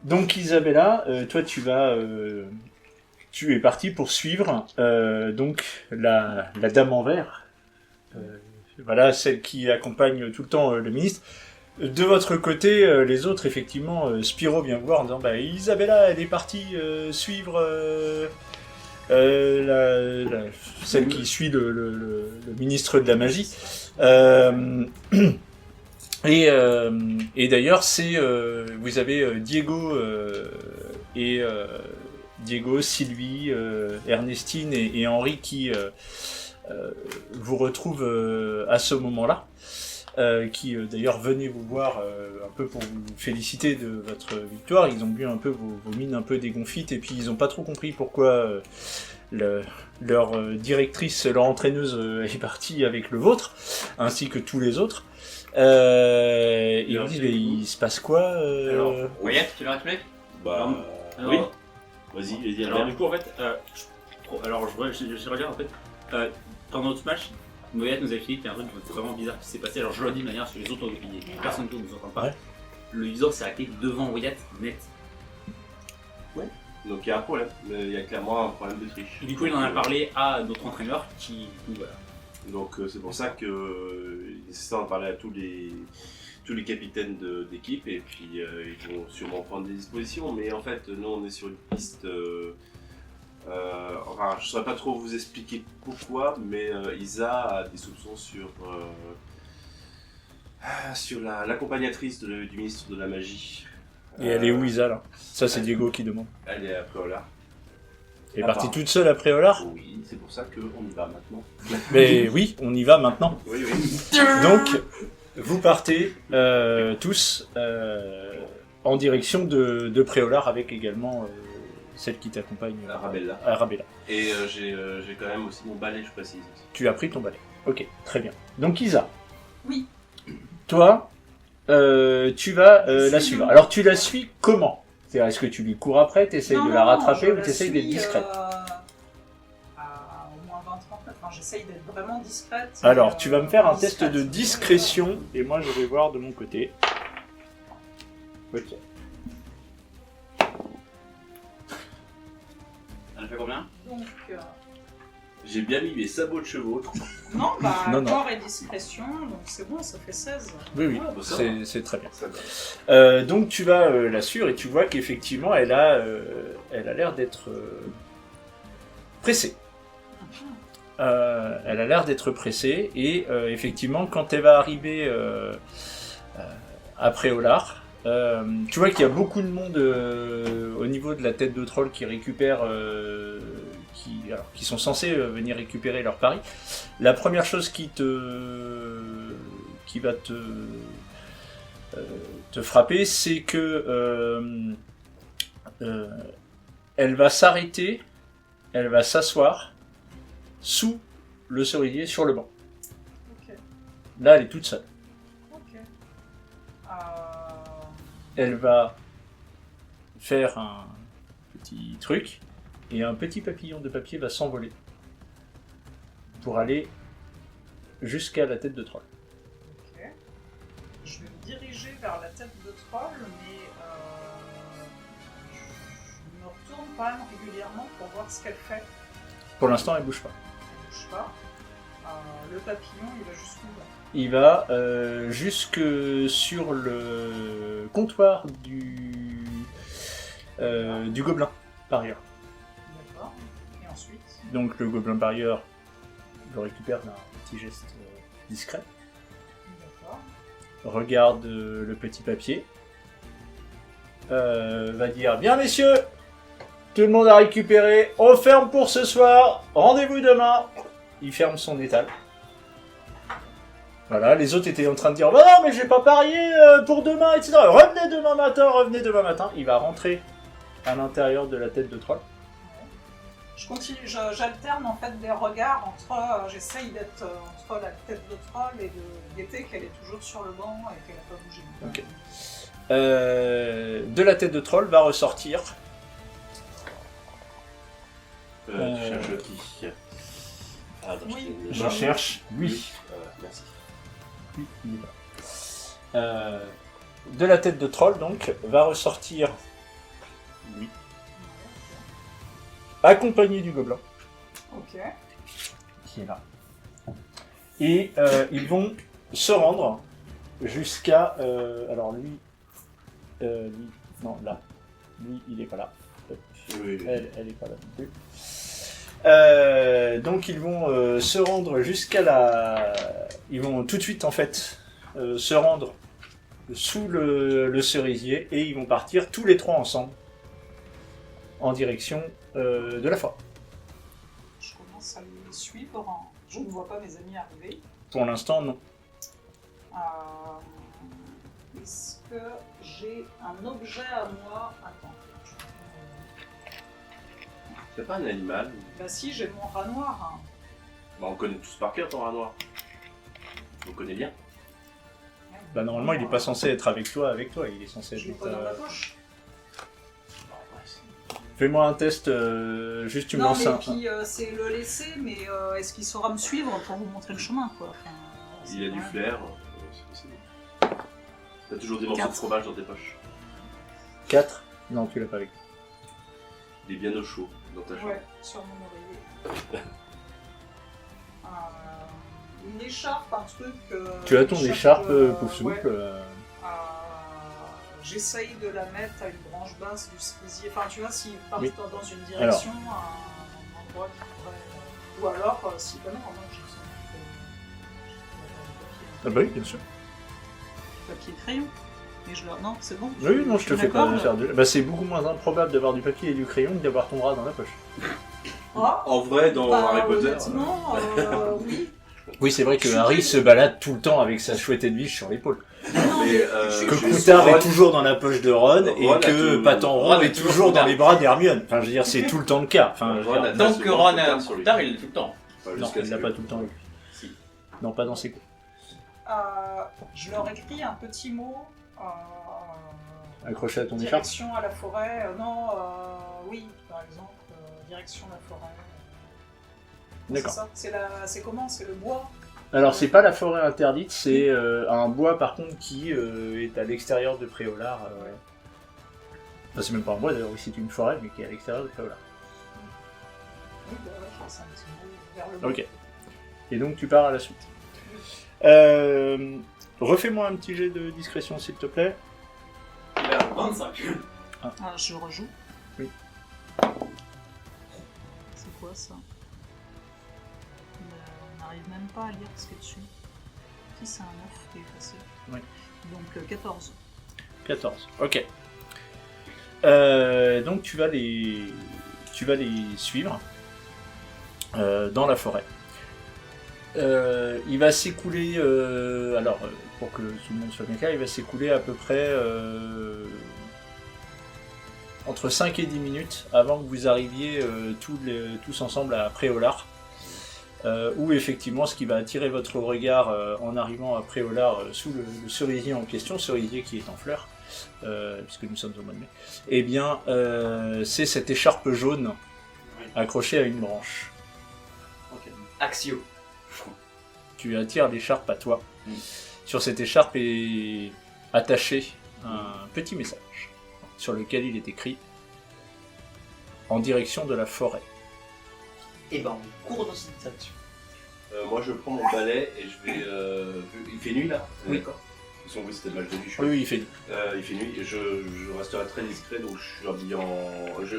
Donc Isabella, toi tu es parti pour suivre donc la dame en vert, voilà, celle qui accompagne tout le temps le ministre. De votre côté, les autres, effectivement, Spiro vient vous voir en disant Isabella, elle est partie suivre celle qui suit le ministre de la magie. Et d'ailleurs, vous avez Diego, Sylvie, Ernestine et Henri qui vous retrouvent à ce moment-là. Qui d'ailleurs venaient vous voir un peu pour vous féliciter de votre victoire. Ils ont vu un peu vos mines un peu dégonfites et puis ils n'ont pas trop compris pourquoi leur directrice, leur entraîneuse est partie avec le vôtre, ainsi que tous les autres. Ils me disent il se passe quoi Alors, Wyatt, tu veux récupérer? Oui. Vas-y. Alors du coup en fait, je regarde en fait, pendant notre match, Wyatt nous a expliqué qu'il y a un truc vraiment bizarre qui s'est passé. Alors je le dis de manière à ce que les autres personnes ne nous entendent pas. Ouais. Le visor s'est arrêté devant Wyatt, net. Ouais. Donc il y a un problème. Il y a clairement un problème de triche. Et du coup il en a parlé à notre entraîneur qui... voilà. Donc c'est pour ça qu'il est nécessaire d'en parler à tous les capitaines d'équipe et puis ils vont sûrement prendre des dispositions. Mais en fait, nous on est sur une piste... enfin, je ne saurais pas trop vous expliquer pourquoi, mais Isa a des soupçons sur l'accompagnatrice du ministre de la Magie. Et elle est où, Isa, là? Ça, c'est Diego qui demande. Elle est à Préolard. Elle est partie toute seule à Préolard? Oui, c'est pour ça qu'on y va maintenant. Mais oui, on y va maintenant. Oui. Donc, vous partez tous en direction de Préolard avec également... celle qui t'accompagne, Arabella. Et j'ai quand même aussi mon balai, je précise. Tu as pris ton balai. Ok, très bien. Donc Isa. Oui. Toi, tu vas la suivre. Alors tu la suis comment? C'est-à-dire, est-ce que tu lui cours après, tu essayes de la rattraper ou tu essayes d'être discrète? Au moins 20-30 mètres. Enfin, j'essaye d'être vraiment discrète. Alors, tu vas me faire un test de discrétion et moi je vais voir de mon côté. Ok. Elle fait combien? Donc, j'ai bien mis mes sabots de chevaux. Non, non. corps et discrétion, donc c'est bon, ça fait 16. Oui, Ah, bah c'est très bien. Donc tu vas la suivre et tu vois qu'effectivement elle a l'air d'être pressée. Elle a l'air d'être pressée et effectivement quand elle va arriver à Préolard, tu vois qu'il y a beaucoup de monde au niveau de la tête de troll qui récupère, qui sont censés venir récupérer leur pari. La première chose qui va te frapper, c'est que elle va s'arrêter, elle va s'asseoir sous le cerisier sur le banc. Okay. Là, elle est toute seule. Okay. Elle va faire un petit truc et un petit papillon de papier va s'envoler pour aller jusqu'à la tête de troll. Ok. Je vais me diriger vers la tête de troll, mais je me retourne quand même régulièrement pour voir ce qu'elle fait. Pour l'instant, elle bouge pas. Elle bouge pas. Le papillon, il va jusqu'où là? Il va jusque sur le comptoir du gobelin parieur. D'accord. Et ensuite? Donc le gobelin parieur le récupère d'un petit geste discret. D'accord. Regarde le petit papier. Va dire bien messieurs, tout le monde a récupéré, on ferme pour ce soir, rendez-vous demain. Il ferme son étal. Voilà, les autres étaient en train de dire bah non mais j'ai pas parié pour demain, etc. Revenez demain matin. Il va rentrer à l'intérieur de la tête de troll. Je continue, j'alterne en fait des regards entre, j'essaye d'être entre la tête de troll et de guetter qu'elle est toujours sur le banc et qu'elle n'a pas bougé. Ok. De la tête de troll va ressortir. Tu cherches qui? Oui. Je cherche. Oui. Merci. Oui, il est là. De la tête de troll donc va ressortir lui, accompagné du gobelin Ok. qui est là. Et ils vont se rendre jusqu'à... alors lui... non, là. Lui, il est pas là. Oui. Elle est pas là non plus. Donc ils vont se rendre jusqu'à la... Ils vont tout de suite en fait se rendre sous le cerisier et ils vont partir tous les trois ensemble en direction de la forêt. Je commence à les suivre. Je ne vois pas mes amis arriver. Pour l'instant, non. Est-ce que j'ai un objet à moi? Attends. C'est pas un animal. Bah si, j'ai mon rat noir. Hein. Bah, on connaît tous par cœur ton rat noir. On connaît bien. Bah normalement, il est pas censé être avec toi, il est censé Je l'ai être... pas dans ma poche. Fais-moi un test, juste tu me Non, lances mais un... puis c'est le laisser, mais est-ce qu'il saura me suivre pour vous montrer le chemin, quoi? Enfin, Il a du ouais. flair. C'est possible. T'as toujours des morceaux de 4. fromage dans tes poches. 4 Non, tu l'as pas avec. Il est bien au chaud dans ta chambre. Ouais, sur mon oreiller. Une écharpe, un truc... Tu as ton cherche, écharpe, pouf soupe. ouais. J'essaye de la mettre à une branche basse du cerisier. Enfin, tu vois, s'il part Oui. dans une direction, un endroit qui pourrait... Ou alors, si... Bah non, moi, j'ai Ah bah oui, bien sûr. papier crayon. Et je leur... Non, c'est bon. Oui, non, je te fais pas l'accorde. faire du... Bah c'est beaucoup moins improbable d'avoir du papier et du crayon que d'avoir ton rat dans la poche. Ah, En vrai, dans bah, Harry Potter. honnêtement, oui. Oui, c'est vrai que Harry se balade tout le temps avec sa chouette Edwige sur l'épaule. Non, Mais, mais Que je- Coutard Ron- est toujours dans la poche de Ron et Ron a que tout- Patan Ron Ron est est toujours toujours dans Coutard. les bras d'Hermione. Enfin, je veux dire, c'est tout le temps le cas. Enfin, je veux Ron dire, a- Tant que Ron a un sur lui. tard, il est tout le temps. Enfin, non, jusqu'à il ce l'a que- pas tout le temps avec lui. Si. Non, pas dans ses coups. je leur écris un petit mot. Accroché à ton écharpe. Direction à la forêt. Non, oui, par exemple, direction à la forêt. D'accord. C'est ça. C'est comment? C'est le bois? Alors, c'est pas la forêt interdite, c'est un bois par contre qui est à l'extérieur de Préolard. Enfin, c'est même pas un bois d'ailleurs, oui, c'est une forêt, mais qui est à l'extérieur de Préolard. Oui, bah ouais, je pense un petit mot vers le bois. Ok. Et donc, tu pars à la suite. Refais-moi un petit jet de discrétion, s'il te plaît. Il a 25. Ah, je rejoue. Oui. C'est quoi ça? On n'arrive même pas à lire ce qu'il y a dessus. Si c'est un 9 qui est effacé. Oui. Donc 14. 14. Ok. Donc tu vas les suivre dans la forêt. Il va s'écouler, pour que tout le monde soit bien clair, il va s'écouler à peu près entre 5 et 10 minutes avant que vous arriviez tous ensemble à Préolard. Où effectivement ce qui va attirer votre regard en arrivant à Préolard sous le cerisier en question, cerisier qui est en fleurs, puisque nous sommes au mois de mai, eh bien c'est cette écharpe jaune accrochée à une branche. Ok. Axio. Tu attires l'écharpe à toi. Sur cette écharpe est attaché un petit message sur lequel il est écrit en direction de la forêt. Et ben on court dans cette direction. Moi, je prends mon balai et je vais. Il fait nuit là. Oui. D'accord. De toute façon, oui, c'était le match de nuit. Je Oui, oui, il fait. Il fait nuit et je resterai très discret, donc je suis habillé en.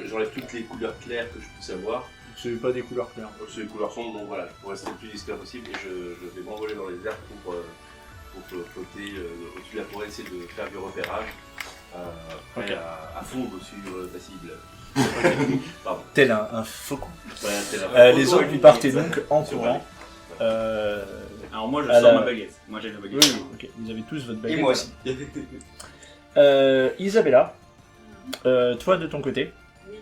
J'enlève toutes les couleurs claires que je puisse avoir. C'est pas des couleurs claires. C'est les couleurs sombres, donc voilà, pour rester le plus discret possible et je vais m'envoler dans les airs pour flotter au-dessus de la forêt, essayer de faire du repérage. Prêt Ok. à fondre sur ta cible. Pardon. Tel un faucon. Ouais, c'est la- Les autres, vous partez donc en courant. Alors moi je À sors la- ma baguette. Moi j'ai la Oui, baguette. oui, ok. Vous avez tous votre Et baguette. moi aussi. Isabella, toi de ton côté, Oui.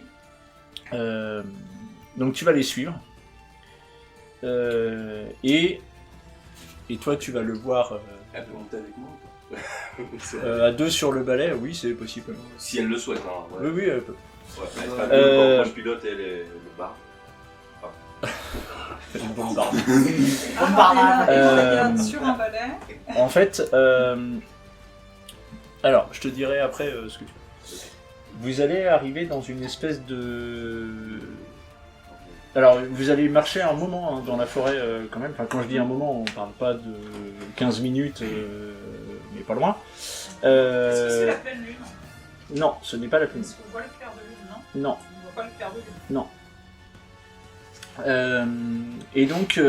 donc tu vas les suivre. Et toi tu vas le voir Elle peut monter avec moi ou pas C'est- à deux sur le balai, oui c'est possible. Si elle le souhaite, hein. Ouais. Oui, oui, elle peut. Ouais, elle sera Euh, deux, moi je pilote et elle est le bar. Une bonne barbe. Ah, elle Euh, regarde sur un balai. En fait, alors je te dirai après ce que tu fais. vous allez arriver dans une espèce de... Alors, vous allez marcher un moment dans la forêt quand même. Enfin, quand je dis un moment, on parle pas de 15 minutes, mais pas loin. Est-ce que c'est la pleine lune? Non, ce n'est pas la pleine lune. Est-ce qu'on voit le clair de lune? Non. Non. On ne voit pas le clair de lune. Non. Et donc,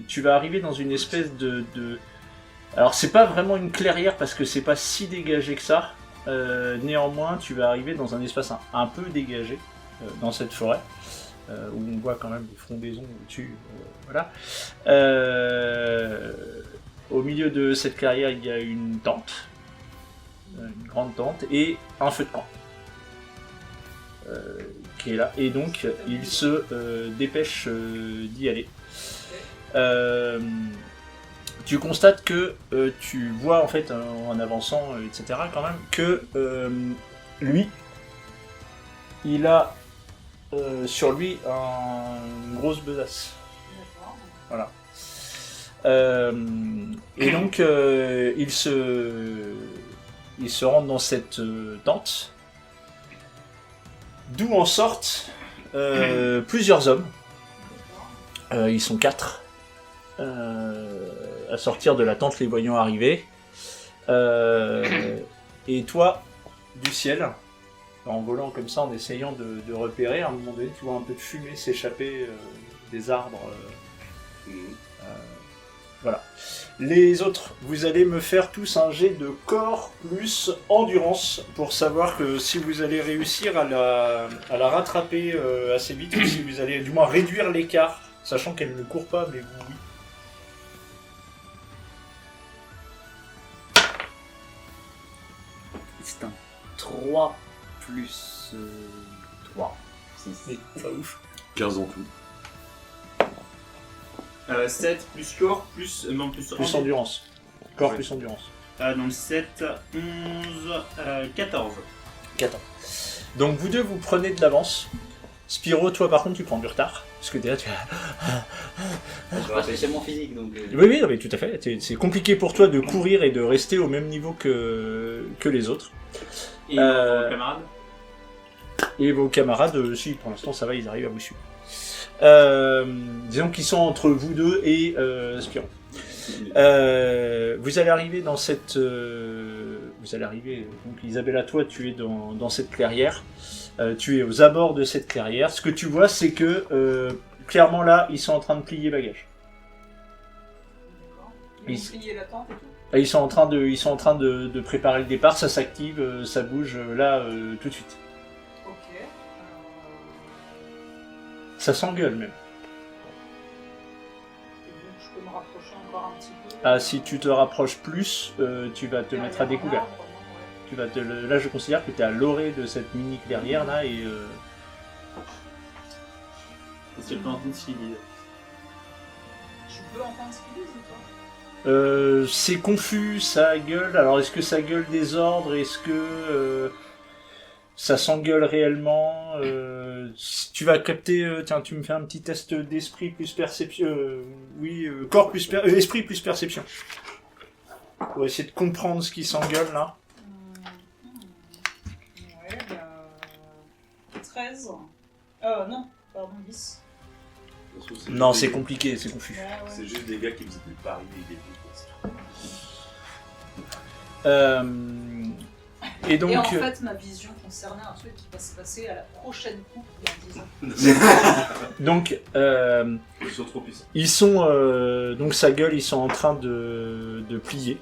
tu vas arriver dans une espèce de... Alors, c'est pas vraiment une clairière parce que c'est pas si dégagé que ça. Néanmoins, tu vas arriver dans un espace un peu dégagé dans cette forêt. Où on voit quand même des frondaisons au-dessus. Voilà. Au milieu de cette clairière, il y a une tente. Une grande tente et un feu de camp. Qui est là. Et donc, il se dépêche d'y aller. Tu constates que tu vois en fait en avançant, etc. quand même, que lui, il a sur lui une grosse besace. D'accord. Voilà. Et donc il se rend dans cette tente, d'où en sortent plusieurs hommes. Ils sont 4. À sortir de la tente, les voyant arriver. Et toi, du ciel, en volant comme ça, en essayant de repérer, à un moment donné, tu vois un peu de fumée s'échapper des arbres. Voilà. Les autres, vous allez me faire tous un jet de corps plus endurance pour savoir que si vous allez réussir à la rattraper assez vite, ou si vous allez du moins réduire l'écart, sachant qu'elle ne court pas, mais vous oui. C'est un 3 plus 3. 6. Mais pas ouf. 15 en tout. 7 plus corps plus... non, Plus endurance. Corps Ouais. plus endurance. Donc 7, 11, 14. 14. Donc vous deux, vous prenez de l'avance. Spyro, toi par contre, tu prends du retard. Parce que déjà, tu as... C'est pas spécialement physique donc. Oui, non, mais tout à fait. C'est compliqué pour toi de courir et de rester au même niveau que les autres. Et vos camarades? Et vos camarades, si, pour l'instant, ça va, ils arrivent à vous suivre. Disons qu'ils sont entre vous deux et Spyro. Vous allez arriver dans cette... vous allez arriver... Donc Isabella, toi, tu es dans cette clairière. Tu es aux abords de cette clairière. Ce que tu vois, c'est que, clairement, là, ils sont en train de plier bagages. D'accord. Ils- Ils ont plié la tente et tout. Ils sont en train de préparer le départ. Ça s'active, ça bouge, là, tout de suite. Ok. Ça s'engueule, même. Et donc je peux me rapprocher encore un petit peu. Ah, si tu te rapproches plus, tu vas te Derrière mettre à un découvert. arbre, ouais. Tu vas là, je considère que tu es à l'orée de cette mini clairière là et Est-ce que tu peux entendre ce qu'il dit? Je peux entendre ce qu'ils disent ou pas? c'est confus, ça gueule. Alors est-ce que ça gueule des ordres? Est-ce que ça s'engueule réellement? Si tu vas capter, tiens, tu me fais un petit test d'esprit plus perception. Oui, corps plus esprit plus perception. Pour essayer de comprendre ce qui s'engueule là. Ouais, 13. Non, pardon, 10. Non, c'est compliqué, c'est confus. Ouais, ouais. C'est juste des gars qui faisaient des paris et des trucs. Et donc, Et en fait, ma vision concernait un truc qui va se passer à la prochaine coupe dans 10 ans. donc Ils sont trop puissants. ils sont donc ça gueule, ils sont en train de plier.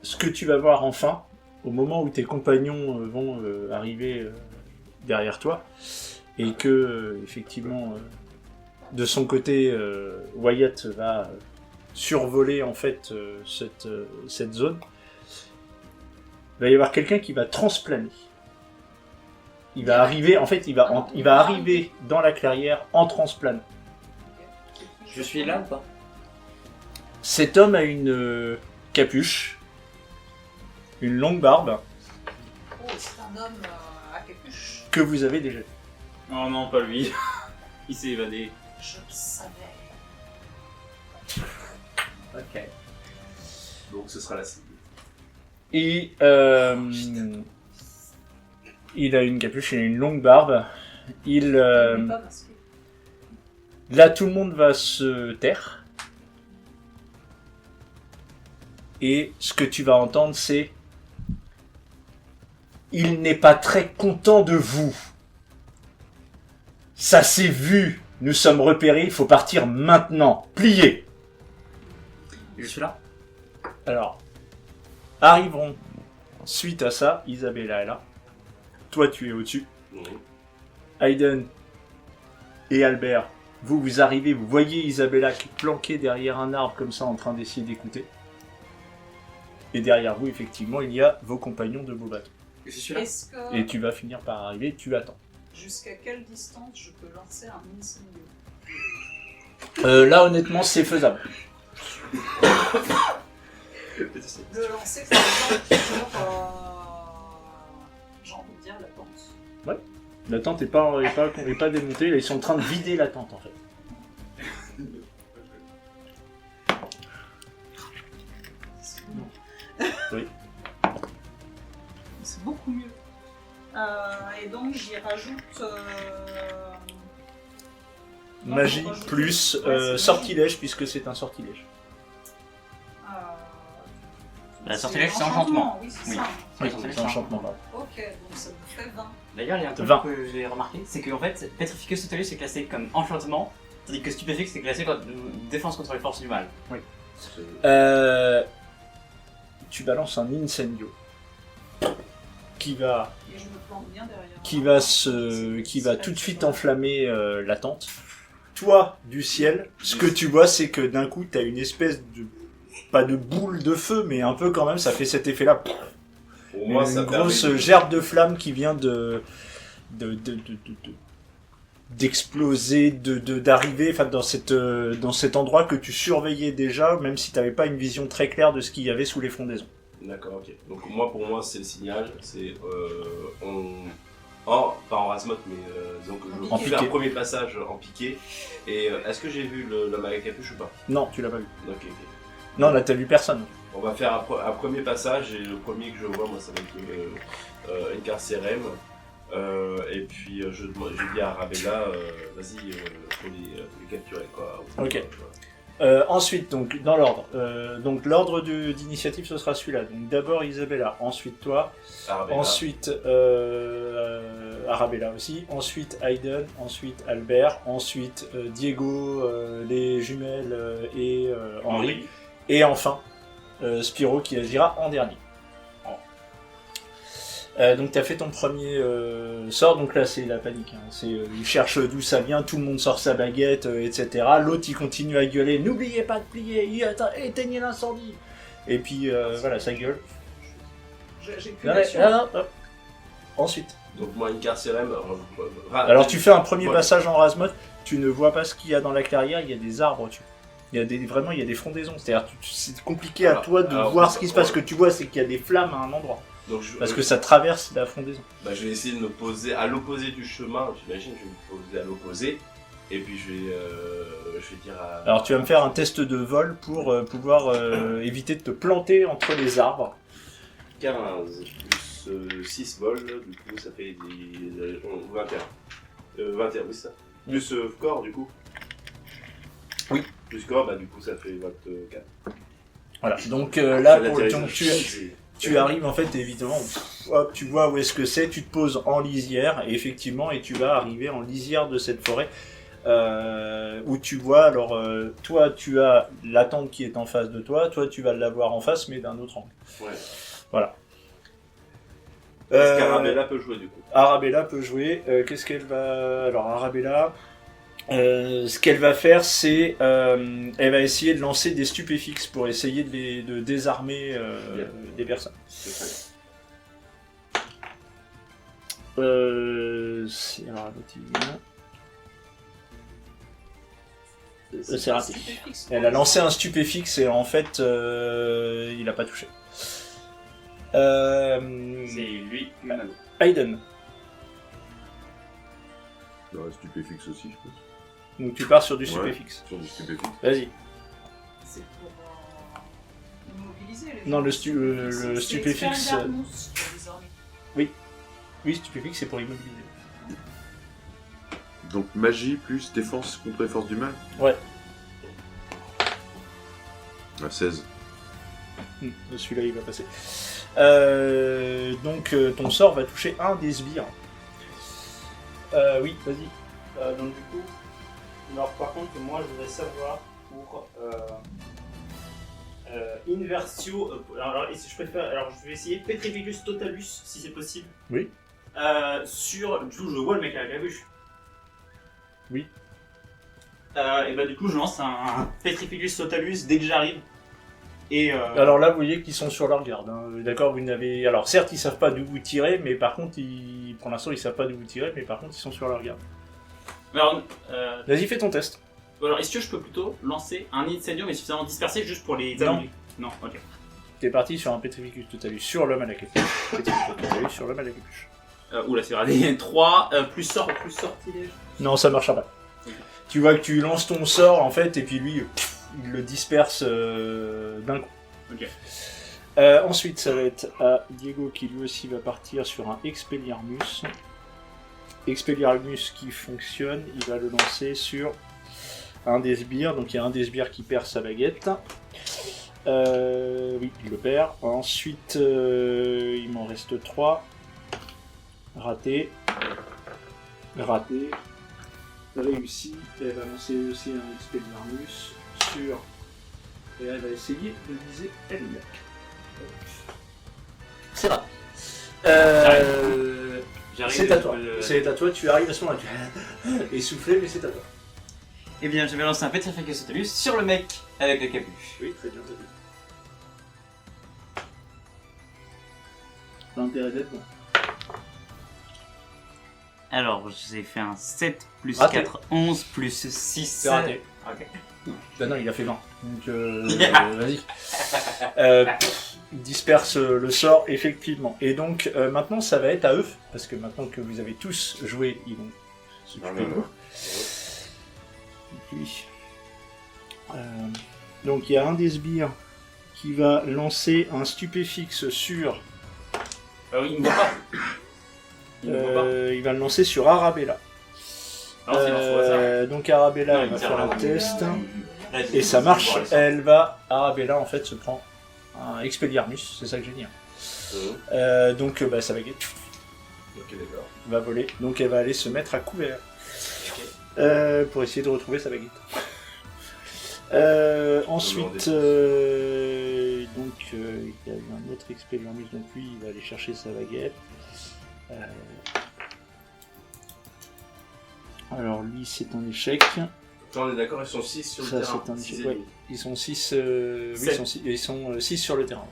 Ce que tu vas voir enfin, au moment où tes compagnons vont arriver derrière toi, et que effectivement de son côté Wyatt va survoler en fait cette zone, il va y avoir quelqu'un qui va transplaner. Il va arriver, en fait, il va arriver dans la clairière en transplanant. Je suis là ou pas? Cet homme a une capuche, une longue barbe, Oh, c'est un homme à capuche. que vous avez déjà vu. Oh non, pas lui. Il s'est évadé. Je le savais. Ok. Donc ce sera la cible. Et il a une capuche, il a une longue barbe. Il n'est pas masqué. Là, tout le monde va se taire. Et ce que tu vas entendre, c'est... Il n'est pas très content de vous. Ça s'est vu. Nous sommes repérés, il faut partir maintenant. Pliez. Je suis là. Alors, arriveront suite à ça, Isabella est là. Toi, tu es au-dessus. Hayden et Albert, vous arrivez, vous voyez Isabella qui est planquée derrière un arbre comme ça en train d'essayer d'écouter. Et derrière vous, effectivement, il y a vos compagnons de beau bateau. Je suis là. Est-ce que Et tu vas finir par arriver, tu attends. jusqu'à quelle distance je peux lancer un incendio? Là, honnêtement, c'est faisable. De lancer, ça veut dire sur, j'ai envie de dire, la tente. La tente n'est pas démontée, là, ils sont en train de vider la tente en fait. Oui. C'est beaucoup mieux. Et donc j'y rajoute... non, Magie on rajoute- plus ouais, c'est sortilège, puisque c'est un sortilège. La sortilège, c'est enchantement. Oui, c'est Oui. ça. Oui, C'est enchantement, pardon. Ok, donc ça me fait 20. D'ailleurs, il y a un truc 20. que j'ai remarqué, c'est qu'en fait, Petrifique Sautelus c'est classé comme enchantement, tandis que Stupéfixe c'est classé comme défense contre les forces du mal. Tu balances un incendio qui va Et je me plante bien derrière. qui va tout de suite enflammer la tente. Toi, du ciel, ce que tu vois, c'est que d'un coup, t'as une espèce de pas de boule de feu, mais un peu quand même, ça fait cet effet-là. Pour moi, ça Une permet grosse de- gerbe de flamme qui vient d'exploser, d'arriver, enfin dans cet endroit que tu surveillais déjà, même si t'avais pas une vision très claire de ce qu'il y avait sous les fondaisons. D'accord, ok. Donc moi, pour moi, c'est le signal. C'est pas en rasmote, mais disons que je En fais un piqué. premier passage en piqué. Et est-ce que j'ai vu l'homme avec capuche ou pas? Non, tu l'as pas vu. Ok, ok. Non, là t'as vu personne. On va faire un premier passage et le premier que je vois, moi, ça va être une carcérème. Et puis je dis à Arabella, vas-y, faut les capturer quoi. Ok. Ensuite, donc dans l'ordre. Donc l'ordre d'initiative, ce sera celui-là. Donc d'abord Isabella, ensuite toi, Arabella. ensuite Arabella aussi, ensuite Hayden, ensuite Albert, ensuite Diego, les jumelles et Henri, et enfin Spyro qui agira en dernier. Donc tu as fait ton premier sort, donc là c'est la panique, hein. Il cherche d'où ça vient, tout le monde sort sa baguette, etc. L'autre il continue à gueuler, n'oubliez pas de plier, éteignez l'incendie. Et puis voilà, ça gueule. J'ai plus Non, mais, d'action. hop. Ensuite. Donc moi une carcérème. Alors tu fais un premier Voilà. passage en Rasmod, tu ne vois pas ce qu'il y a dans la clairière, il y a des arbres au-dessus. Il y a des frondaisons, c'est-à-dire c'est compliqué à Alors, toi de alors, voir ce qui se passe, ouais. ce que tu vois c'est qu'il y a des flammes à un endroit. Donc Parce que ça traverse la frondaison. je vais essayer de me poser à l'opposé du chemin, j'imagine, je vais me poser à l'opposé. Et puis je vais dire à... Alors tu vas me faire un test de vol pour pouvoir éviter de te planter entre les arbres. 15 plus 6 vols, du coup ça fait des 21. 21, oui c'est ça. Plus corps du coup. Oui. Plus corps, du coup ça fait 24. Voilà, donc là Ça pour l'atterrissage. tu arrives en fait évidemment, hop, tu vois où est-ce que c'est, tu te poses en lisière et effectivement et tu vas arriver en lisière de cette forêt où tu vois alors toi tu as la tente qui est en face de toi tu vas l'avoir en face mais d'un autre angle. Ouais. Voilà. Est-ce qu'Arabella peut jouer du coup? Arabella peut jouer. Qu'est-ce qu'elle va... Alors Arabella, ce qu'elle va faire, c'est elle va essayer de lancer des stupéfixes pour essayer de désarmer des personnes. C'est Alors, c'est raté. Elle a lancé un stupéfixe et en fait, il a pas touché. C'est lui, Manalo. Hayden. Bah, stupéfixe aussi, je pense. Donc tu pars sur du Ouais. stupéfixe. Sur du stupéfixe. Vas-y. C'est pour immobiliser les Non, gens. le C'est stupéfixe. expert mousse, désormais. Oui, stupéfixe, c'est pour immobiliser. Donc magie plus défense contre les forces du mal. Ouais. À 16. Celui-là, il va passer. Donc, ton sort va toucher un des sbires. Oui, vas-y. Donc du coup, alors par contre, moi je voudrais savoir pour Inversio. Alors, je préfère. Alors je vais essayer Petrificus Totalus si c'est possible. Oui. Sur. Du coup, je vois le mec à la capuche. Oui. Et bah du coup, je lance un Petrificus Totalus dès que j'arrive. Et Alors là, vous voyez qu'ils sont sur leur garde. Hein. D'accord, vous n'avez. Alors certes, ils savent pas d'où vous tirez, mais par contre, pour l'instant, ils savent pas d'où vous tirez, mais par contre, ils sont sur leur garde. alors, Vas-y, fais ton test. alors, est-ce que je peux plutôt lancer un incendio mais suffisamment dispersé juste pour les Non. annuler? Non, ok. T'es parti sur un Petrificus Totalus sur l'homme à la capuche. Petrificus Totalus sur l'homme à la capuche. Oula, c'est vrai. 3 plus sortilège. Non, ça marchera pas. Tu vois que tu lances ton sort en fait, et puis lui, il le disperse d'un coup. Ok. Ensuite, ça va être à Diego qui lui aussi va partir sur un Expelliarmus. Expelliarmus qui fonctionne, il va le lancer sur un des sbires. Donc il y a un des sbires qui perd sa baguette. Oui, il le perd. Ensuite, il m'en reste 3. Raté. Raté. Réussi. Elle va lancer aussi un Expelliarmus sur. Et elle va essayer de viser elle. C'est raté. J'arrive. C'est à toi. C'est à toi, tu arrives à ce moment-là. Tu essoufflé, mais c'est à toi. Eh bien, je vais lancer un Petrificus Totalus sur le mec avec la capuche. Oui, très bien, t'as vu. L'intérêt d'être bon. Alors, j'ai fait un 7 plus Raté. 4, 11 plus 6. C'est raté. Ok. Ben non, il a fait 20. Donc, vas-y. Il disperse le sort, effectivement. Et donc, maintenant, ça va être à eux. Parce que maintenant que vous avez tous joué, ils vont s'occuper de vous. Et puis, donc, il y a un des sbires qui va lancer un stupéfixe sur... Ah oui, il me voit pas. Il me voit pas. il va le lancer sur Arabella. Alors, c'est lance au hasard. Donc Arabella Non, elle il va tire faire là. un test et ça marche. Elle va, Arabella en fait se prend un Expelliarmus, c'est ça que j'ai dit. Hein. Donc bah, sa baguette Ok, d'accord. va voler, donc elle va aller se mettre à couvert pour essayer de retrouver sa baguette. Ensuite, donc il y a eu un autre Expelliarmus, donc lui il va aller chercher sa baguette. Alors lui c'est un échec. Attends, on est d'accord, ils sont 6 sur Ça le terrain. c'est un Six échec. et Ouais. demi. Ils sont 6 Sept. ils sont 6 sur le terrain.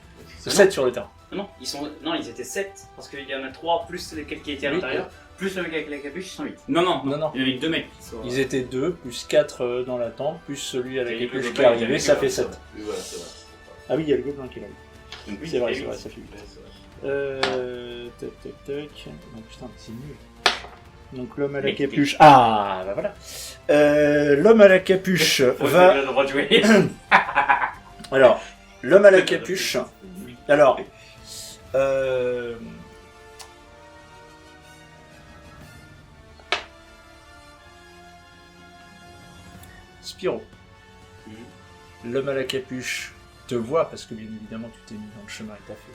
Ah 7 sur le terrain. Non, ils étaient 7 parce qu'il y en a 3 plus lesquels qui étaient à Oui. l'intérieur. Plus le mec avec la capuche, ils sont 8. Non, non, Non, non. il y avait que 2 mecs qui sont. Ils étaient 2 plus 4 dans la tente plus celui avec Et les le capuches gobelin, qui est arrivé, il y avait ça que fait un, 7. Oui, voilà, c'est vrai. Ah oui, il y a le gobelin qui est là. Donc, oui, C'est vrai, et c'est huit. vrai, ça fait 8. Ouais, c'est vrai. Tac, tac, tac. Non, putain, c'est nul. Donc l'homme à la Mais- capuche. Ah, bah voilà. L'homme à la capuche Faut va. que j'ai le droit de jouer. Alors, l'homme à la capuche. Alors. Spyro. L'homme à la capuche te voit parce que bien évidemment tu t'es mis dans le chemin et t'as fait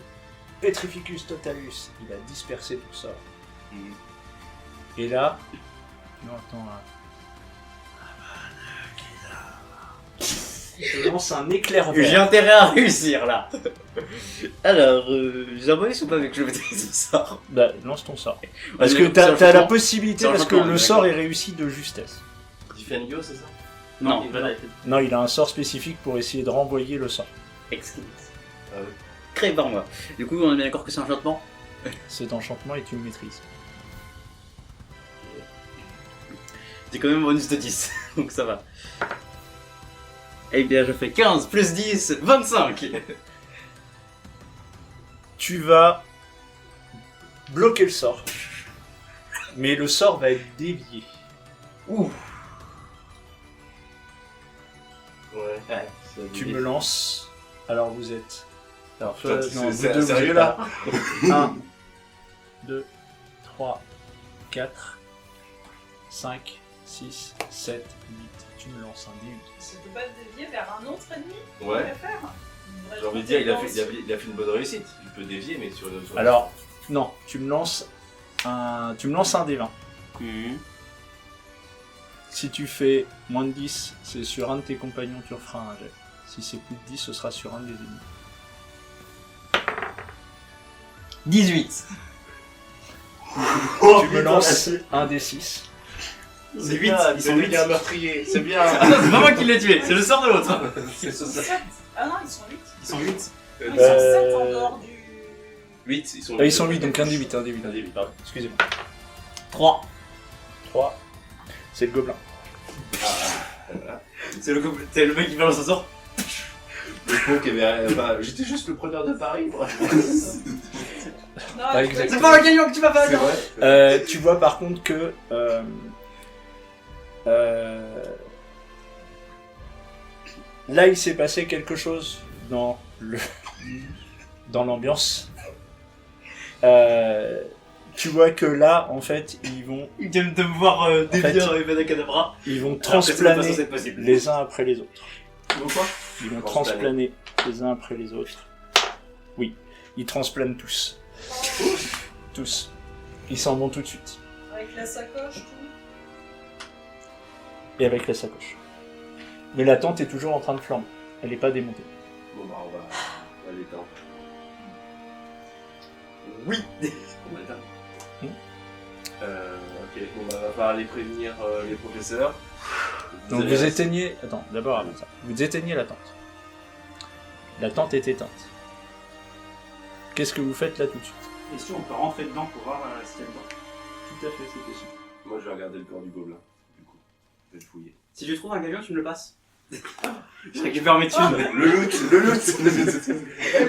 Petrificus Totalus, il a dispersé tout ça. Et là, non attends, je lance un éclair J'ai vert. intérêt à réussir là. Alors, j'ai l'impression pas avec que je maîtrise ce sort. Bah, lance ton sort. Parce Ouais, que mais t'as c'est un la enchantement. possibilité, C'est un parce que enchantement, le sort est d'accord. réussi de justesse. Diffendio, c'est ça? Non, il va là. Non, il a un sort spécifique pour essayer de renvoyer le sort. Exquis. Ah oui. Créé par moi. Du coup, on est bien d'accord que c'est un enchantement. Cet enchantement et tu le maîtrises. J'ai quand même un bonus de 10, donc ça va. Eh bien, je fais 15 plus 10, 25. Tu vas bloquer le sort. Mais le sort va être dévié. Ouh. Ouais. Ouais, Tu me lances. Alors vous êtes Alors, Attends, non, c'est vous deux, vous sérieux, êtes là à 1, 2, 3, 4, 5, 6, 7, 8. Tu me lances un dé. Ça peut pas te dévier vers un autre ennemi. Ouais. Faire. J'ai envie de dire, il a fait une bonne réussite. Tu peux dévier, mais sur le. Alors, non, tu me lances un dé 20. Si tu fais moins de 10, c'est sur un de tes compagnons, tu referas un jet. Si c'est plus de 10, ce sera sur un des ennemis. 18. Tu me lances un des 6. C'est 8, ils sont 8. un meurtrier, c'est bien. Ah non, c'est pas moi qui l'ai tué, c'est le sort de l'autre. Ils sont 7. Ah non, ils sont 8. Ils sont 8. Ils sont 7 en dehors du. 8, ils sont. Ah, ils sont 8, donc un des 8, un des 8, pardon. Excusez-moi. 3. 3. C'est le gobelin. C'est le mec qui balance un sort. Le con qui avait. Bah, j'étais juste le preneur de Paris, moi. Non, Pas tu exact. C'est pas un gagnant que tu vas pas C'est dire. vrai. Tu vois par contre que là il s'est passé quelque chose dans l'ambiance. Tu vois que là en fait ils vont Il vient de me voir dévier fait, avec Madacadabra. ils vont Alors que c'est pas transplaner censé être possible. les uns après les autres. Pourquoi Ils vont Transplaner. transplaner les uns après les autres. Oui, ils transplanent tous. Tous. Ils s'en vont tout de suite. Avec la sacoche, tout. Et avec la sacoche. Mais la tente est toujours en train de flamber. Elle n'est pas démontée. Bon, bah, on va l'éteindre. Oui. Ok, bon, bah, on va falloir aller prévenir les professeurs. Donc allez vous rester- éteignez... Attends, d'abord avant ça. Vous éteignez la tente. La tente est éteinte. Qu'est-ce que vous faites là tout de suite? Et si on peut rentrer dedans pour voir si elle dort. Tout à fait, c'est possible. Moi, je vais regarder le corps du gobelin. Du coup, je vais le fouiller. Si je trouve un gagnant, tu me le passes. Je récupère mes thunes. Le loot, le loot.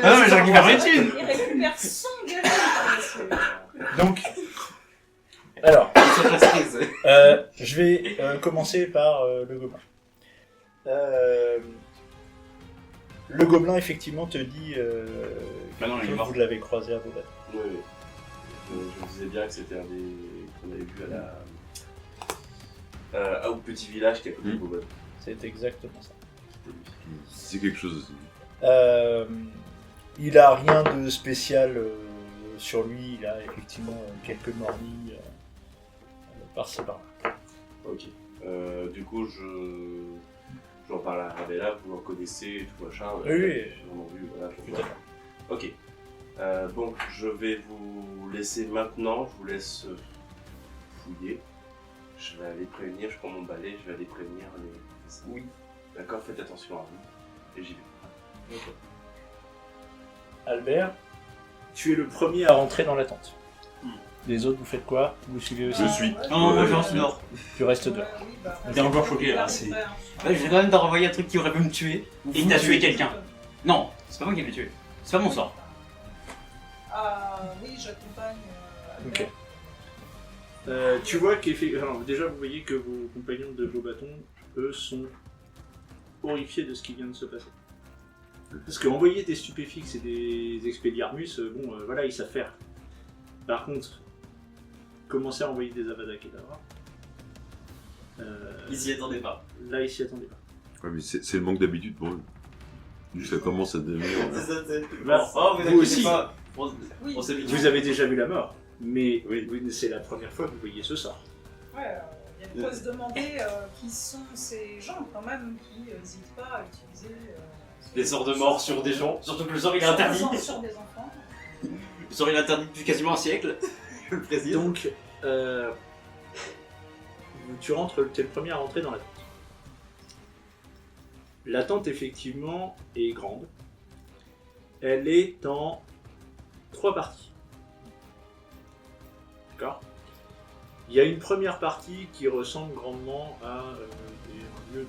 Ah non, mais je récupère mes thunes. Il récupère son gamin. Donc... Alors, C'est la cerise. je vais commencer par le gobelin. Le gobelin, effectivement, te dit Bah non, il est que mort. vous l'avez croisé à vos bêtes. Oui, oui. Je me disais bien que c'était un des qu'on avait vu à la. Au petit village qui est à côté de Bobonne. C'est exactement ça. C'est quelque chose aussi. Il a rien de spécial sur lui, il a effectivement quelques mornis par-ci par-là. Ok. Du coup, j'en parle à Ravella, vous en connaissez et tout machin. Oui, oui. J'en ai vu, voilà. Tout à fait. Ok. Bon, je vais vous laisser maintenant, je vous laisse fouiller. Je vais aller prévenir, je prends mon balai, je vais aller prévenir les... Oui. D'accord, faites attention à vous. Et j'y vais. Ok. Albert, tu es le premier à rentrer dans la tente. Les autres, vous faites quoi? Vous suivez aussi? Je suis. Non, moi je reste dehors. Tu restes dehors. T'es encore choqué, là, c'est- Ouais, je vais quand même t'en renvoyer un truc qui aurait pu me tuer. Et t'as tué quelqu'un. Non, c'est pas moi qui l'ai tué. C'est pas mon sort. Oui, j'accompagne. Ok. Tu vois qu'effectivement, déjà vous voyez que vos compagnons de vos bâtons, eux, sont horrifiés de ce qui vient de se passer. Parce qu'envoyer des stupéfixes et des expédiarmus, voilà, ils savent faire. Par contre, commencer à envoyer des Avada Kedavra, Ils s'y attendaient pas. là, ils s'y attendaient pas. Ouais, mais c'est le manque d'habitude pour eux. Ça commence à devenir. C'est ça, c'est. Bah, Oh, vous inquiétez aussi. pas. Oui. On s'habitue. Vous avez déjà vu la mort, mais c'est la première fois que vous voyez ce sort. Ouais, il y a de quoi se demander qui sont ces gens quand même qui n'hésitent pas à utiliser Des sorts de mort sur des gens. Surtout que le sort il est interdit. sur des enfants. Le sort il est interdit depuis quasiment un siècle. Je le précise. Donc, tu rentres, t'es le premier à rentrer dans la tente. La tente, effectivement, est grande. Elle est en 3 parties. D'accord? Il y a une première partie qui ressemble grandement à un lieu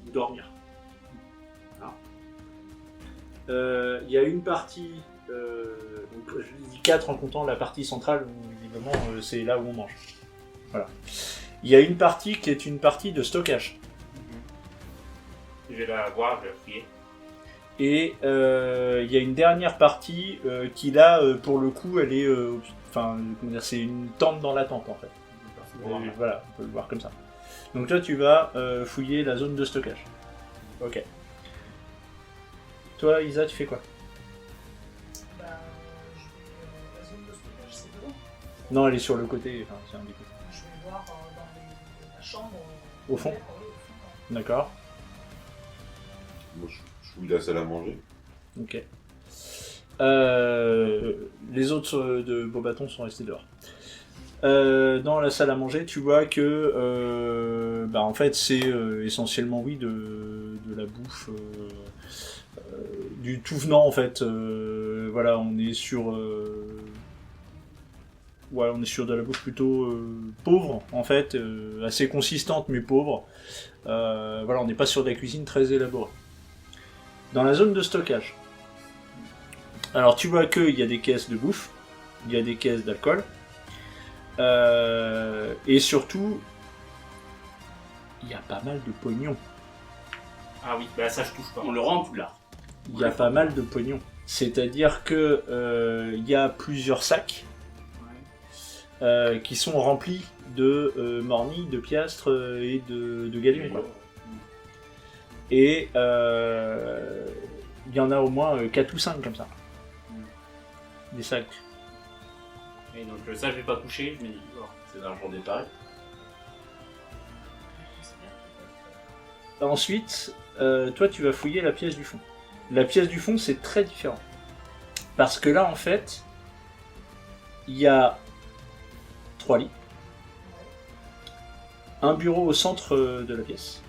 de dormir. Voilà. Il y a une partie, donc je dis 4 en comptant la partie centrale où visiblement c'est là où on mange. Voilà. Il y a une partie qui est une partie de stockage. Je vais la voir, je vais la fouiller. Et il y a une dernière partie qui là, pour le coup, elle est, enfin, comment dire, c'est une tente dans la tente en fait. Et voilà, on peut le voir comme ça. Donc toi, tu vas fouiller la zone de stockage. Ok. Toi, Isa, tu fais quoi? Bah, la zone de stockage, c'est devant. Non, elle est sur le côté. Enfin, c'est un des côtés. Je vais voir dans la chambre. Au fond. Ouais, au fond. D'accord. Moi, je fouille la salle à manger. Ok. Les autres de Beaubaton sont restés dehors. Dans la salle à manger, tu vois que bah en fait c'est essentiellement oui de la bouffe du tout venant en fait. Voilà, on est sur ouais, on est sur de la bouffe plutôt pauvre en fait, assez consistante mais pauvre. Voilà, on n'est pas sur de la cuisine très élaborée. Dans la zone de stockage, alors tu vois qu'il y a des caisses de bouffe, il y a des caisses d'alcool. Et surtout, il y a pas mal de pognon. Ah oui, bah ça je touche pas. On le rend en poudlard. Il y a pas mal de pognon. C'est-à-dire que il y a plusieurs sacs qui sont remplis de morny, de piastres et de galions. Quoi. Et il y en a au moins 4 ou 5 comme ça. Des sacs. Et donc ça je vais pas toucher, je me dis, oh, C'est l'argent des paris. Ensuite, toi tu vas fouiller la pièce du fond. La pièce du fond c'est très différent. Parce que là en fait, il y a 3 lits. Un bureau au centre de la pièce.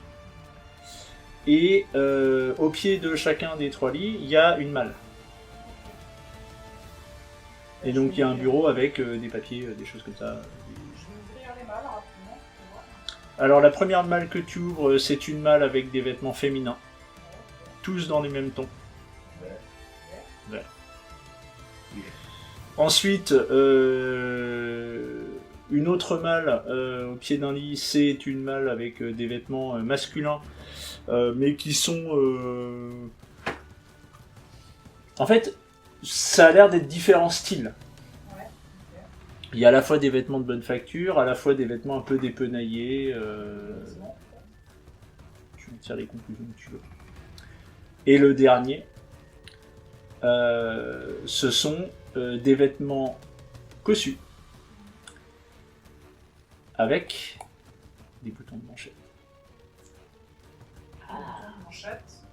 Et au pied de chacun des 3 lits, il y a une malle. Et donc il y a un bureau avec des papiers, des choses comme ça. Je vais ouvrir les malles rapidement pour voir. Alors la première malle que tu ouvres, c'est une malle avec des vêtements féminins. Tous dans les mêmes tons. Ouais. Ensuite, une autre malle au pied d'un lit, c'est une malle avec des vêtements masculins, mais qui sont... En fait, ça a l'air d'être différents styles. Ouais. Il y a à la fois des vêtements de bonne facture, à la fois des vêtements un peu dépenaillés. Tu tires les conclusions que tu veux. Et le dernier, ce sont des vêtements cossus avec des boutons de manchette. Manchette.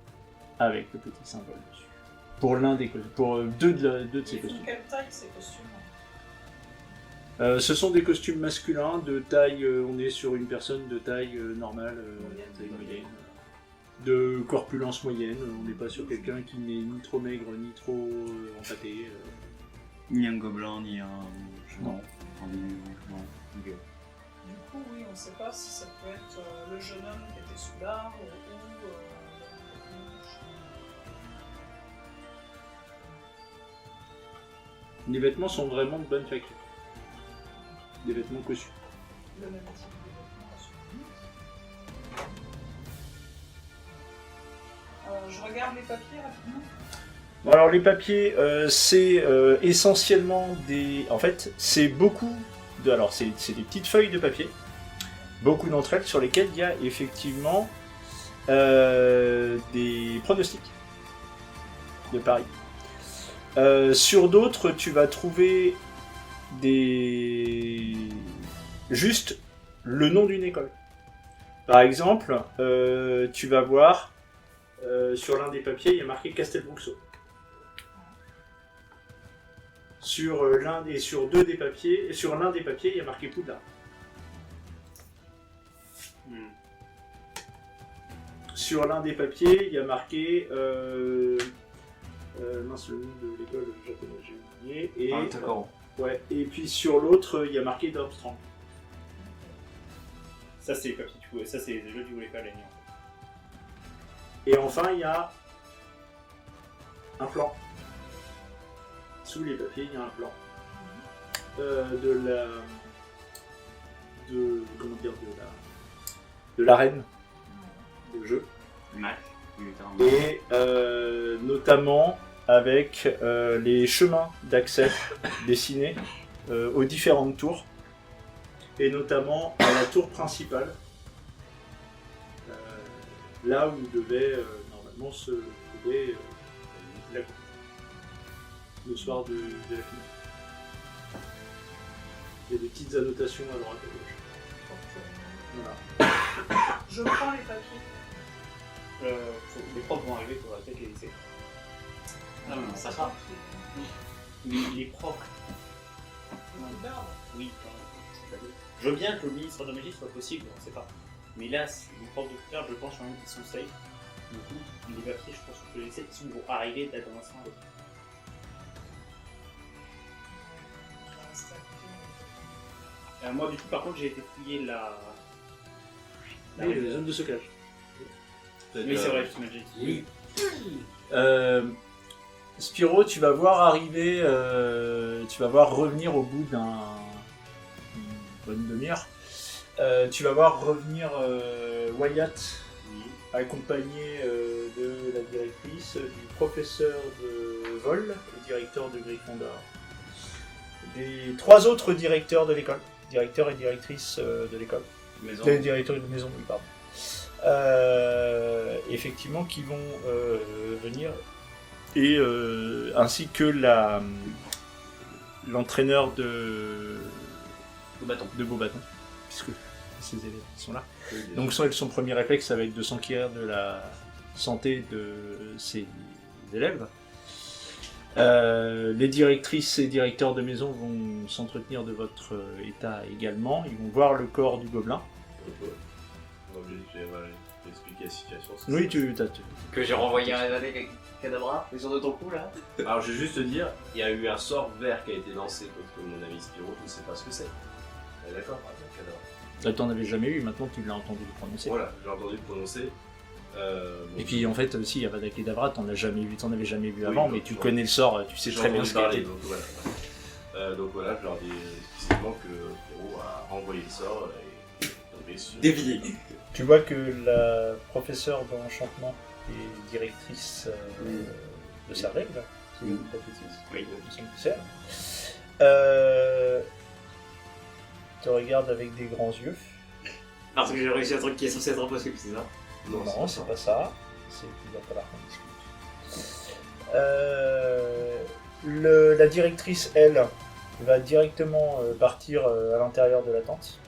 Avec le petit symbole dessus. Pour l'un des costumes, pour deux de ces Ils font costumes. quelle taille ces costumes? Ce sont des costumes masculins de taille, on est sur une personne de taille normale, taille moyenne, de corpulence moyenne, on n'est pas sur quelqu'un qui n'est ni trop maigre ni trop empâté. Ni un gobelin, ni un. Non. Non. Ok. Du coup, oui, on ne sait pas si ça peut être le jeune homme qui était sous l'arbre ou Les vêtements sont vraiment de bonne facture. Des vêtements cossus. le même type de vêtements. Je regarde les papiers rapidement. Bon, alors les papiers, c'est essentiellement des... En fait, c'est beaucoup de... Alors c'est des petites feuilles de papier, beaucoup d'entre elles sur lesquelles il y a effectivement des pronostics de paris. Sur d'autres, tu vas trouver juste le nom d'une école. Par exemple, tu vas voir sur l'un des papiers, il y a marqué Castelbruxo. Sur l'un des papiers, il y a marqué Poudlard. Sur l'un des papiers, il y a marqué mince, le nom de l'école japonaise, j'ai oublié. Et, ouais, et puis sur l'autre, il y a marqué Darmstrong. Ça c'est les papiers du coup, ça c'est les jeux du voulais pas gagner. Et enfin, il y a un plan. Sous les papiers, il y a un plan de l'arène de jeu. Match. et notamment avec les chemins d'accès dessinés aux différentes tours, et notamment à la tour principale, là où devait normalement se trouver la coupe, le soir de la finale. Il y a des petites annotations à droite et à gauche. Voilà. Je prends les papiers. Les profs vont arriver, il faudra peut-être les laisser. Non, mais ça va. Les profs. Oui, quand même. Je veux bien que le ministre de la magie soit possible, on ne sait pas. Mais là, les profs de Twitter, je pense quand même qu'ils sont safe. Du coup, les papiers, je pense que les 7 vont arriver d'un instant à l'autre. Moi, du coup, par contre, j'ai été fouiller la zone de stockage. Oui, c'est vrai, je t'imagine. Oui. Spyro, tu vas voir arriver, tu vas voir revenir au bout d'une bonne demi-heure. Tu vas voir revenir Wyatt, accompagné de la directrice, du professeur de vol, le directeur de Gryffondor, des 3 autres directeurs de l'école, directeur et directrice de l'école. Les directeurs de maison, oui, pardon. Effectivement, qui vont venir, et ainsi que l'entraîneur de Beaubaton, puisque ces élèves sont là. Donc son premier réflexe, ça va être de s'enquérir de la santé de ses élèves. Les directrices et directeurs de maison vont s'entretenir de votre état également. Ils vont voir le corps du gobelin. Je vais expliquer la situation. Oui, Que j'ai renvoyé un année Cadabra, ils sont de ton coup là. Alors je vais juste te dire, il y a eu un sort vert qui a été lancé contre mon ami Spyro, je ne sais pas ce que c'est. D'accord, Cadabra. T'en avais jamais eu, maintenant tu l'as entendu le prononcer. Voilà, j'ai entendu le prononcer. Et puis en fait, si, il y a Avada Kedavra, t'en avais jamais vu avant, donc, mais tu connais le sort, tu sais très bien ce qu'il parler. était. Donc voilà, je leur dis explicitement que Spyro a renvoyé le sort et tombé sur... Dévié. Tu vois que la professeure d'enchantement et directrice de sa règle, si je ne dis pas de bêtises, Oui. il me semble que c'est elle, te regarde avec des grands yeux. Parce que j'ai réussi un truc qui est censé être impossible, c'est ça? Non, c'est pas ça. C'est qu'il va falloir qu'on discute. La directrice, elle, va directement partir à l'intérieur de la tente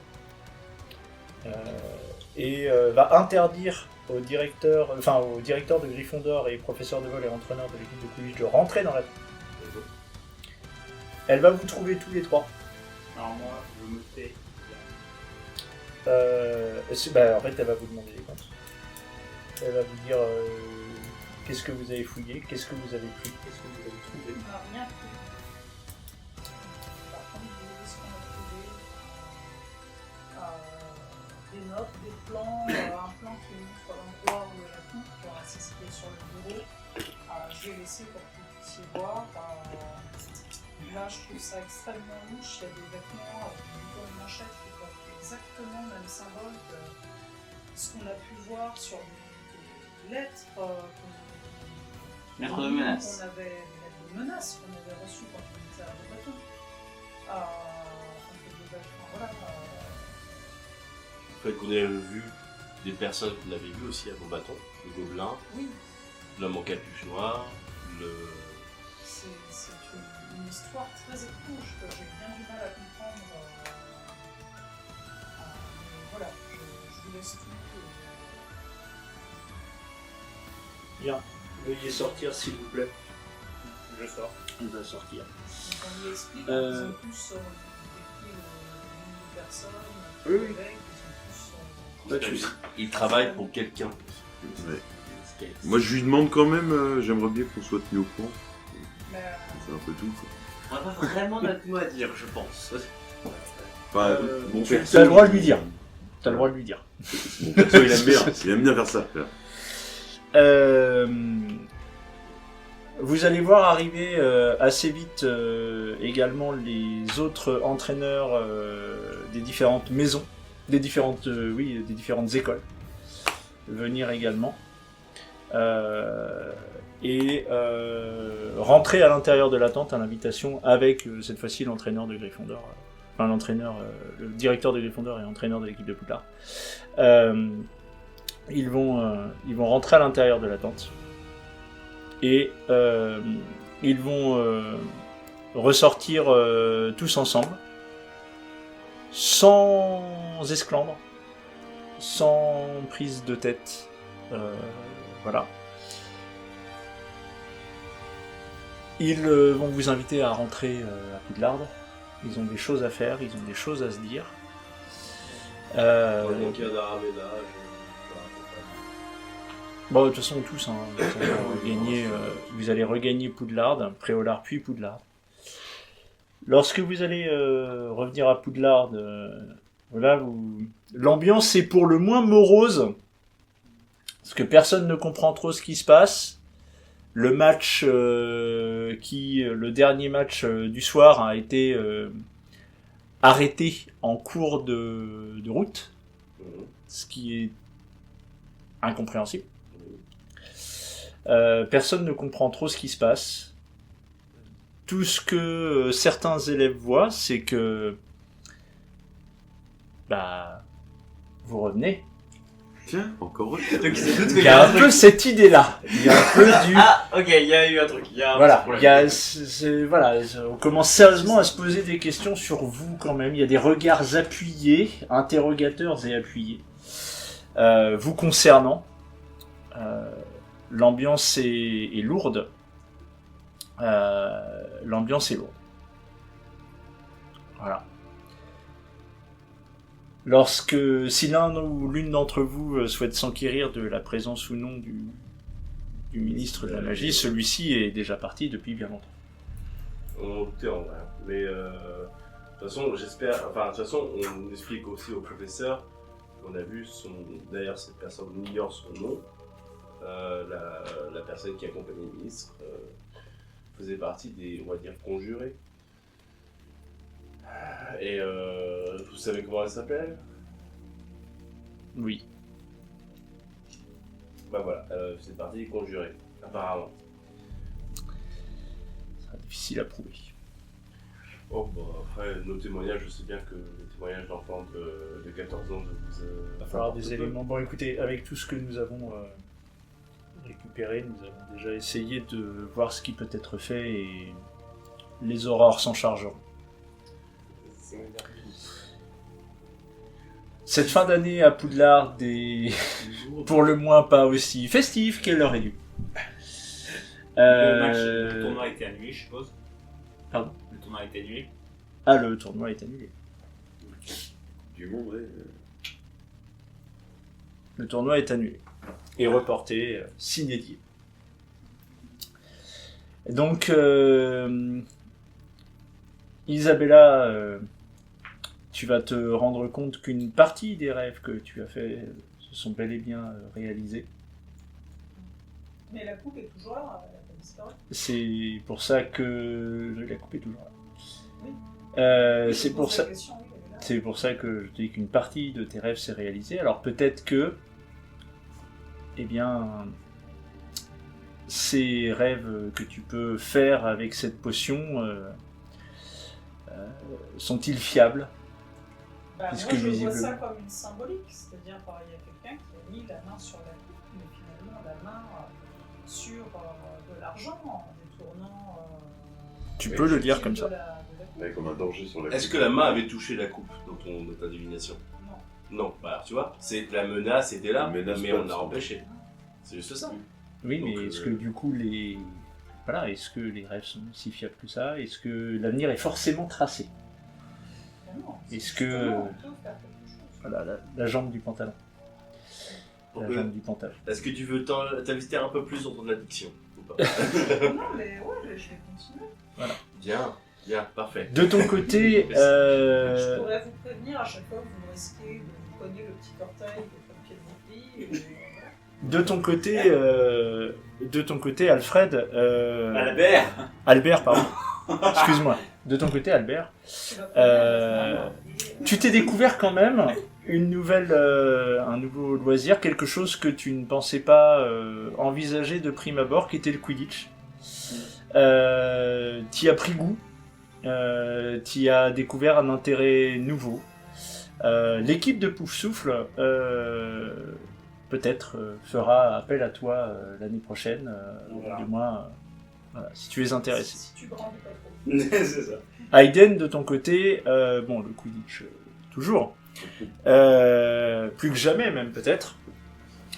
et va interdire au directeur de Gryffondor et professeur de vol et entraîneur de l'équipe de Quidditch de rentrer dans la tente. Elle va vous trouver tous les 3. Alors moi, je me fais... En fait, elle va vous demander des comptes. Elle va vous dire qu'est-ce que vous avez fouillé, qu'est-ce que vous avez pris, qu'est-ce que vous avez trouvé. On n'a rien pris. Par contre, vous voyez ce qu'on a trouvé. Des notes, des plans, un plan qui montre l'endroit où est la coupe, qui aura situé sur le bureau. Je vais laisser pour que vous puissiez voir. Là, je trouve ça extrêmement louche. Il y a des vêtements avec une bonne manchette qui portent exactement le même symbole que ce qu'on a pu voir sur des lettres Lettres de menace. des lettres de menace qu'on avait reçues quand on était à Beaubaton. En fait, qu'on ait vu des personnes qu'on avait vues aussi à Beaubaton, le gobelin, Oui, l'homme en capuche noire, c'est une histoire très étrange que j'ai bien du mal à comprendre. Mais voilà, je vous laisse tout. Bien, veuillez sortir s'il vous plaît. Je sors. On va sortir. Donc on lui explique qu'ils ont tous décrit le nombre de personnes, Oui, oui. ils sont tous... il travaille pour quelqu'un. Ouais. Moi, je lui demande quand même, j'aimerais bien qu'on soit tenu au courant. Mais, C'est un peu tout, quoi. On n'a pas vraiment notre mot à dire, je pense. Enfin, mon tu perso, as le droit de lui dire. T'as le droit de lui dire. Mon perso, il aime bien faire ça. Vous allez voir arriver assez vite également les autres entraîneurs des différentes maisons, des différentes écoles, venir également. et rentrer à l'intérieur de la tente à l'invitation avec cette fois-ci l'entraîneur de Gryffondor, le directeur de Gryffondor et entraîneur de l'équipe de Poudlard. Ils vont rentrer à l'intérieur de la tente et ils vont ressortir tous ensemble, sans esclandre, sans prise de tête. Voilà. Ils vont vous inviter à rentrer à Poudlard. Ils ont des choses à faire, ils ont des choses à se dire. Donc il y a d'Arabella, Bon, de toute façon, tous, hein, vous allez regagner Poudlard, Préolard puis Poudlard. Lorsque vous allez revenir à Poudlard, voilà, l'ambiance est pour le moins morose, parce que personne ne comprend trop ce qui se passe. Le match, le dernier match du soir a été arrêté en cours de route, ce qui est incompréhensible. Personne ne comprend trop ce qui se passe. Tout ce que certains élèves voient, c'est que vous revenez. Tiens, encore eux. Donc, c'est doute Il y a un peu cette idée-là. Il y a un peu du... Ah, ok, il y a eu un truc. Il y a un Voilà, problème. on commence sérieusement à se poser des questions sur vous quand même. Il y a des regards appuyés, interrogateurs et appuyés, vous concernant. L'ambiance est lourde. L'ambiance est lourde. Voilà. Si l'un ou l'une d'entre vous souhaite s'enquérir de la présence ou non du ministre de la magie, celui-ci est déjà parti depuis bien longtemps. On doutait en vrai. Mais de toute façon, de toute façon, on explique aussi au professeur qu'on a vu d'ailleurs cette personne ignore son nom. La personne qui accompagnait le ministre faisait partie des, on va dire, conjurés. Et vous savez comment elle s'appelle? Oui. Bah voilà, elle faisait partie des conjurés, apparemment. Ça sera difficile à prouver. Oh bah après, nos témoignages, je sais bien que les témoignages d'enfants de 14 ans, Il va falloir des éléments. Bon écoutez, avec tout ce que nous avons récupéré, nous avons déjà essayé de voir ce qui peut être fait et les aurores s'en chargeront. Cette fin d'année à Poudlard est pour le moins pas aussi festive qu'elle aurait dû. Le tournoi a été annulé, je suppose. Pardon? Le tournoi a été annulé. Ah, le tournoi est annulé. Du monde, ouais. Le tournoi est annulé. Et reporté, sine die. Donc, Isabella, tu vas te rendre compte qu'une partie des rêves que tu as fait se sont bel et bien réalisés. Mais la coupe est toujours là, elle a pas disparu. C'est pour ça que je l'ai coupé toujours là. Oui. C'est Je pour pose ça. la question, oui, elle est là. C'est pour ça que je te dis qu'une partie de tes rêves s'est réalisée. Alors peut-être que, eh bien, ces rêves que tu peux faire avec cette potion sont-ils fiables? Puisque Moi, je vois visiblement- ça comme une symbolique, c'est-à-dire il y a quelqu'un qui a mis la main sur la coupe, mais finalement la main sur de l'argent en détournant. Tu peux le lire l'utile comme de ça. la coupe. Ouais, comme un danger sur la Est-ce que la main avait touché la coupe dans ta divination? Non. Non, bah alors tu vois, la menace était là, La menace mais peut on l'a être- empêché. C'est juste ça. Oui, mais Donc, est-ce que du coup est-ce que les rêves sont si fiables que ça? Est-ce que l'avenir est forcément tracé? Non, Est-ce c'est que- justement, on peut faire quelque chose. Voilà, la jambe du pantalon. La Donc, jambe du pantalon. Est-ce que tu veux t'investir un peu plus dans ton addiction ou pas? Non, mais ouais, je vais continuer. Bien, parfait. De ton côté, Je pourrais vous prévenir à chaque fois que vous risquez de vous cogner le petit orteil comme pied de votre lit. de ton côté, Alfred. Albert, pardon. Excuse-moi. De ton côté, Albert, tu t'es découvert quand même un nouveau loisir, quelque chose que tu ne pensais pas envisager de prime abord, qui était le Quidditch. T'y as pris goût, t'y as découvert un intérêt nouveau. L'équipe de Poufsouffle peut-être fera appel à toi l'année prochaine, ou du moins voilà, si tu es intéressé. Si tu grandis pas trop. C'est ça. Aiden, de ton côté, bon, le Quidditch, toujours. Plus que jamais, même, peut-être.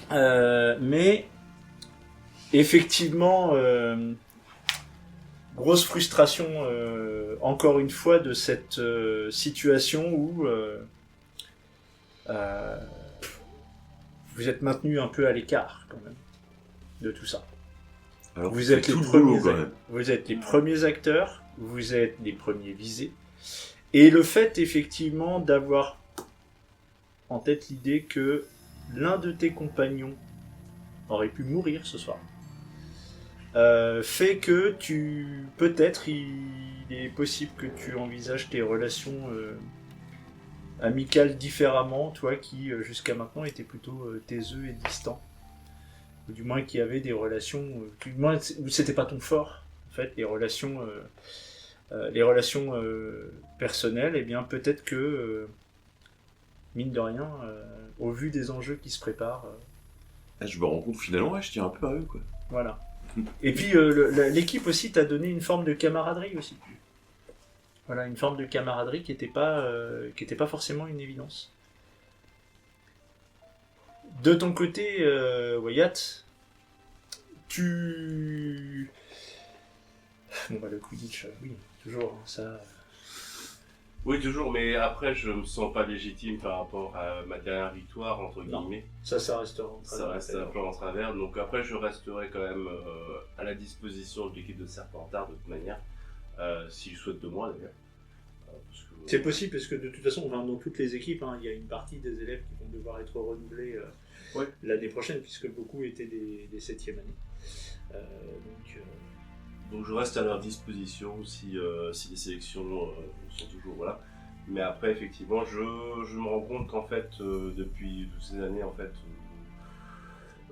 Mais, effectivement, grosse frustration, encore une fois, de cette situation où vous êtes maintenu un peu à l'écart, quand même, de tout ça. Alors, Vous c'est êtes, les tout le boulot, premiers quand même. vous êtes les premiers acteurs, vous êtes les premiers visés. Et le fait, effectivement, d'avoir en tête l'idée que l'un de tes compagnons aurait pu mourir ce soir, fait que peut-être, il est possible que tu envisages tes relations amicales différemment, toi qui, jusqu'à maintenant, étais plutôt taiseux et distant. Ou du moins qui avait des relations, du moins où c'était pas ton fort, en fait, les relations personnelles, et bien peut-être que, mine de rien, au vu des enjeux qui se préparent, Je me rends compte finalement, je tiens un peu à eux, quoi. voilà. Et puis l'équipe aussi t'a donné une forme de camaraderie aussi. Voilà, une forme de camaraderie qui était pas forcément une évidence. De ton côté, Wyatt, bon bah le Quidditch, oui, toujours, ça... Oui, toujours, mais après, je me sens pas légitime par rapport à ma dernière victoire, entre Non. guillemets. Ça restera en Ça reste un peu en travers, donc après, je resterai quand même à la disposition de l'équipe de Serpentard, de toute manière, s'ils souhaitent de moi, d'ailleurs. Parce que- C'est possible parce que de toute façon, dans toutes les équipes, il y a une partie des élèves qui vont devoir être renouvelés Ouais. l'année prochaine, puisque beaucoup étaient des 7e années. Donc je reste à leur disposition si les sélections sont toujours voilà. Mais après effectivement je me rends compte qu'en fait depuis toutes ces années en fait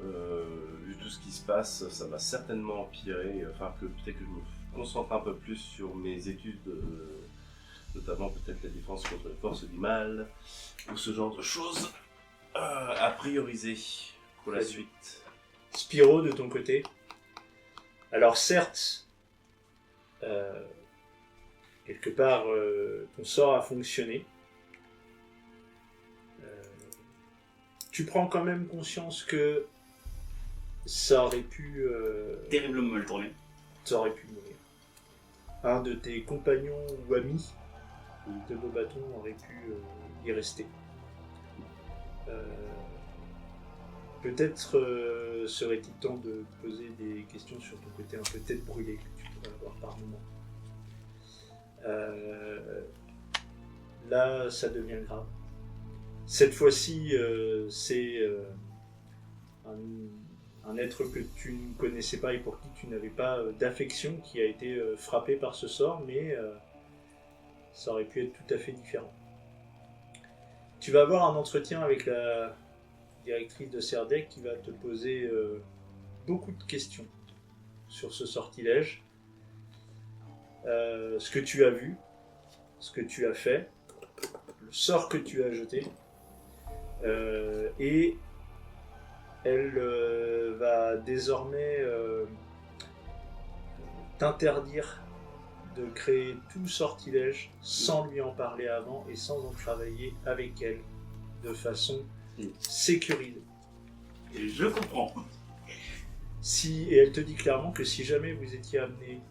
vu tout ce qui se passe ça va certainement empirer. Enfin que peut-être que je me concentre un peu plus sur mes études notamment peut-être la défense contre les forces du mal ou ce genre de choses à prioriser pour la suite. Spyro, de ton côté, alors certes, quelque part, ton sort a fonctionné. Tu prends quand même conscience que ça aurait pu Terriblement mal tourné. mourir. Un de tes compagnons ou amis de Beaubaton aurait pu y rester. Peut-être serait-il temps de poser des questions sur ton côté un peu tête brûlée que tu pourrais avoir par moment. Là, ça devient grave. Cette fois-ci, c'est un être que tu ne connaissais pas et pour qui tu n'avais pas d'affection qui a été frappé par ce sort, mais ça aurait pu être tout à fait différent. Tu vas avoir un entretien avec la directrice de Serdec qui va te poser beaucoup de questions sur ce sortilège, ce que tu as vu, ce que tu as fait, le sort que tu as jeté, et elle va désormais t'interdire de créer tout sortilège sans lui en parler avant et sans en travailler avec elle de façon sécurisée. Et je comprends. Et elle te dit clairement que si jamais vous étiez amené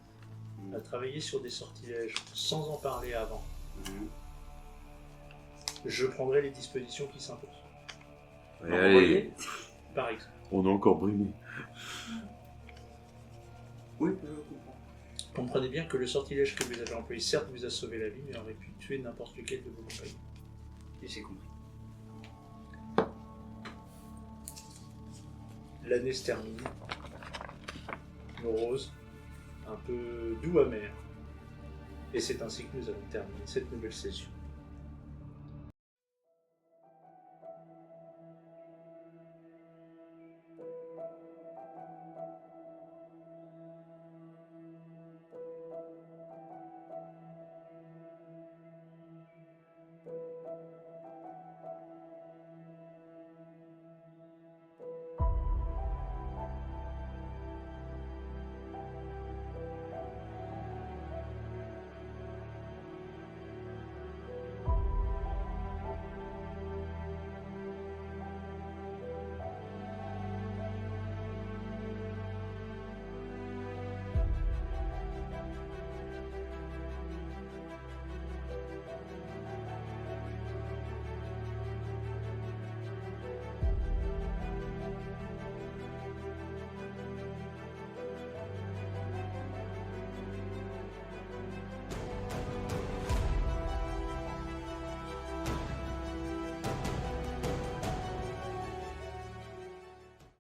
à travailler sur des sortilèges sans en parler avant, je prendrai les dispositions qui s'imposent. Allez, Par exemple. on est encore brimé. Oui, je comprends. Comprenez bien que le sortilège que vous avez employé, certes, vous a sauvé la vie, mais aurait pu tuer n'importe lequel de vos compagnons. Et j'ai compris. L'année se termine. Morose, un peu doux amer. Et c'est ainsi que nous allons terminer cette nouvelle session.